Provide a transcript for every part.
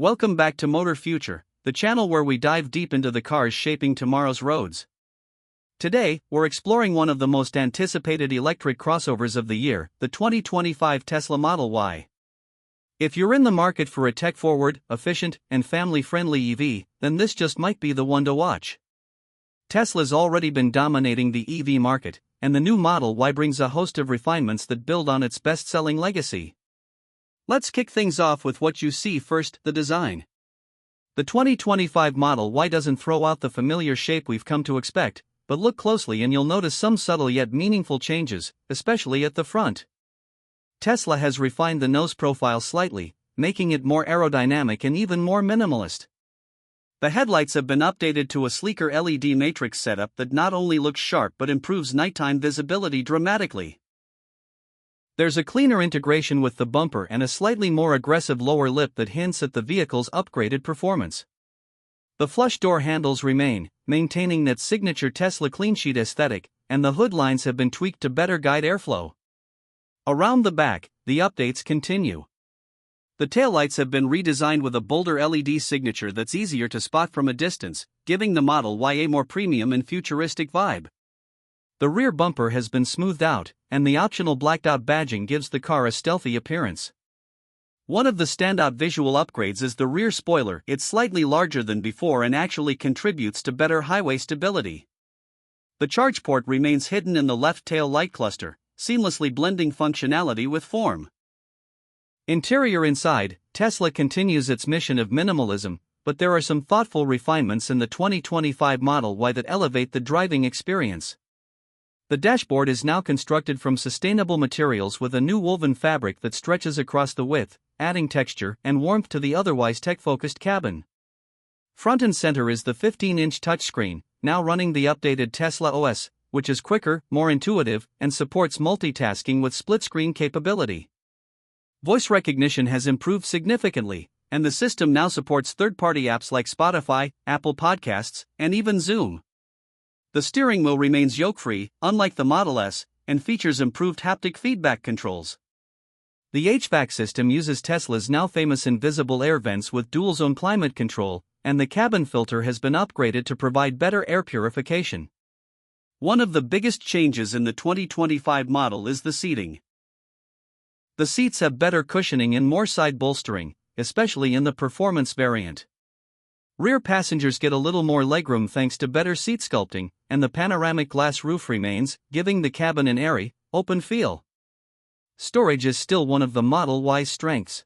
Welcome back to Motor Future, the channel where we dive deep into the cars shaping tomorrow's roads. Today, we're exploring one of the most anticipated electric crossovers of the year, the 2025 Tesla Model Y. If you're in the market for a tech-forward, efficient, and family-friendly EV, then this just might be the one to watch. Tesla's already been dominating the EV market, and the new Model Y brings a host of refinements that build on its best-selling legacy. Let's kick things off with what you see first: the design. The 2025 Model Y doesn't throw out the familiar shape we've come to expect, but look closely and you'll notice some subtle yet meaningful changes, especially at the front. Tesla has refined the nose profile slightly, making it more aerodynamic and even more minimalist. The headlights have been updated to a sleeker LED matrix setup that not only looks sharp but improves nighttime visibility dramatically. There's a cleaner integration with the bumper and a slightly more aggressive lower lip that hints at the vehicle's upgraded performance. The flush door handles remain, maintaining that signature Tesla clean-sheet aesthetic, and the hood lines have been tweaked to better guide airflow. Around the back, the updates continue. The taillights have been redesigned with a bolder LED signature that's easier to spot from a distance, giving the Model Y a more premium and futuristic vibe. The rear bumper has been smoothed out, and the optional blacked-out badging gives the car a stealthy appearance. One of the standout visual upgrades is the rear spoiler. It's slightly larger than before and actually contributes to better highway stability. The charge port remains hidden in the left tail light cluster, seamlessly blending functionality with form. Interior inside, Tesla continues its mission of minimalism, but there are some thoughtful refinements in the 2025 Model Y that elevate the driving experience. The dashboard is now constructed from sustainable materials with a new woven fabric that stretches across the width, adding texture and warmth to the otherwise tech-focused cabin. Front and center is the 15-inch touchscreen, now running the updated Tesla OS, which is quicker, more intuitive, and supports multitasking with split-screen capability. Voice recognition has improved significantly, and the system now supports third-party apps like Spotify, Apple Podcasts, and even Zoom. The steering wheel remains yoke-free, unlike the Model S, and features improved haptic feedback controls. The HVAC system uses Tesla's now famous invisible air vents with dual-zone climate control, and the cabin filter has been upgraded to provide better air purification. One of the biggest changes in the 2025 model is the seating. The seats have better cushioning and more side bolstering, especially in the performance variant. Rear passengers get a little more legroom thanks to better seat sculpting, and the panoramic glass roof remains, giving the cabin an airy, open feel. Storage is still one of the Model Y's strengths.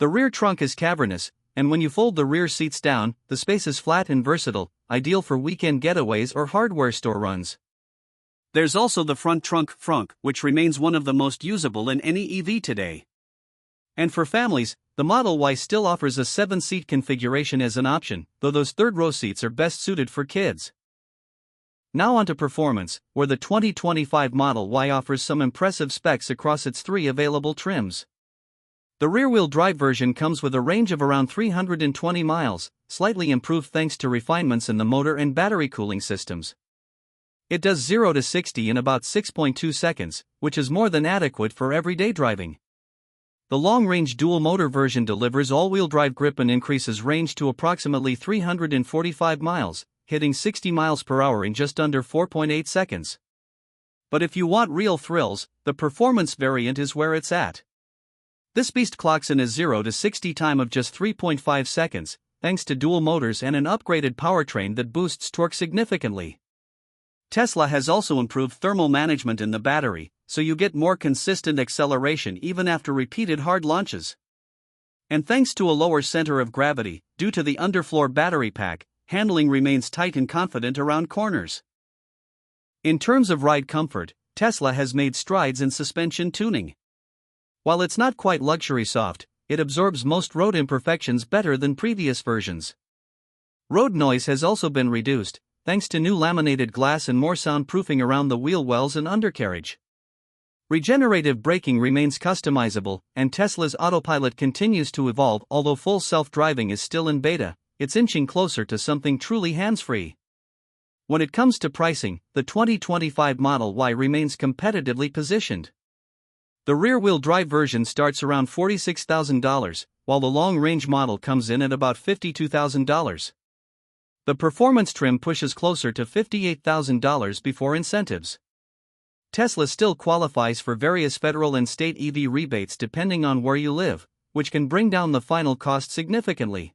The rear trunk is cavernous, and when you fold the rear seats down, the space is flat and versatile, ideal for weekend getaways or hardware store runs. There's also the front trunk, which remains one of the most usable in any EV today. And for families, the Model Y still offers a 7-seat configuration as an option, though those third-row seats are best suited for kids. Now onto performance, where the 2025 Model Y offers some impressive specs across its 3 available trims. The rear-wheel drive version comes with a range of around 320 miles, slightly improved thanks to refinements in the motor and battery cooling systems. It does 0 to 60 in about 6.2 seconds, which is more than adequate for everyday driving. The long-range dual-motor version delivers all-wheel drive grip and increases range to approximately 345 miles, hitting 60 miles per hour in just under 4.8 seconds. But if you want real thrills, the performance variant is where it's at. This beast clocks in a 0 to 60 time of just 3.5 seconds, thanks to dual motors and an upgraded powertrain that boosts torque significantly. Tesla has also improved thermal management in the battery, so you get more consistent acceleration even after repeated hard launches. And thanks to a lower center of gravity, due to the underfloor battery pack, handling remains tight and confident around corners. In terms of ride comfort, Tesla has made strides in suspension tuning. While it's not quite luxury soft, it absorbs most road imperfections better than previous versions. Road noise has also been reduced, thanks to new laminated glass and more soundproofing around the wheel wells and undercarriage. Regenerative braking remains customizable, and Tesla's autopilot continues to evolve. Although full self-driving is still in beta, it's inching closer to something truly hands-free. When it comes to pricing, the 2025 Model Y remains competitively positioned. The rear-wheel drive version starts around $46,000, while the long-range model comes in at about $52,000. The performance trim pushes closer to $58,000 before incentives. Tesla still qualifies for various federal and state EV rebates depending on where you live, which can bring down the final cost significantly.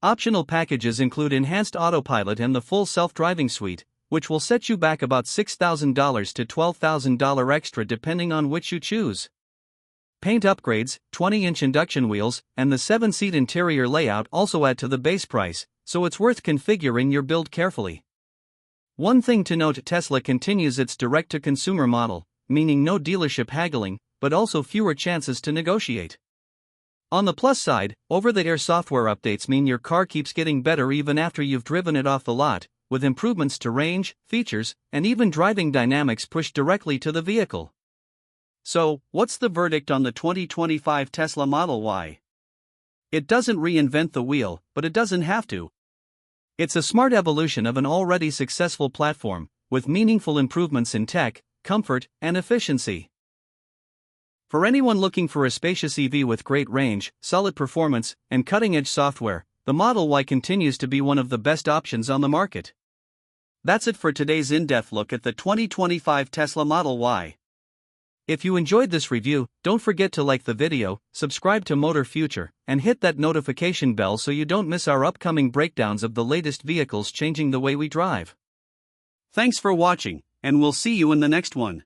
Optional packages include enhanced autopilot and the full self-driving suite, which will set you back about $6,000 to $12,000 extra depending on which you choose. Paint upgrades, 20-inch induction wheels, and the 7-seat interior layout also add to the base price, so it's worth configuring your build carefully. One thing to note: Tesla continues its direct-to-consumer model, meaning no dealership haggling, but also fewer chances to negotiate. On the plus side, over-the-air software updates mean your car keeps getting better even after you've driven it off the lot, with improvements to range, features, and even driving dynamics pushed directly to the vehicle. So, what's the verdict on the 2025 Tesla Model Y? It doesn't reinvent the wheel, but it doesn't have to. It's a smart evolution of an already successful platform, with meaningful improvements in tech, comfort, and efficiency. For anyone looking for a spacious EV with great range, solid performance, and cutting-edge software, the Model Y continues to be one of the best options on the market. That's it for today's in-depth look at the 2025 Tesla Model Y. If you enjoyed this review, don't forget to like the video, subscribe to Motor Future, and hit that notification bell so you don't miss our upcoming breakdowns of the latest vehicles changing the way we drive. Thanks for watching, and we'll see you in the next one.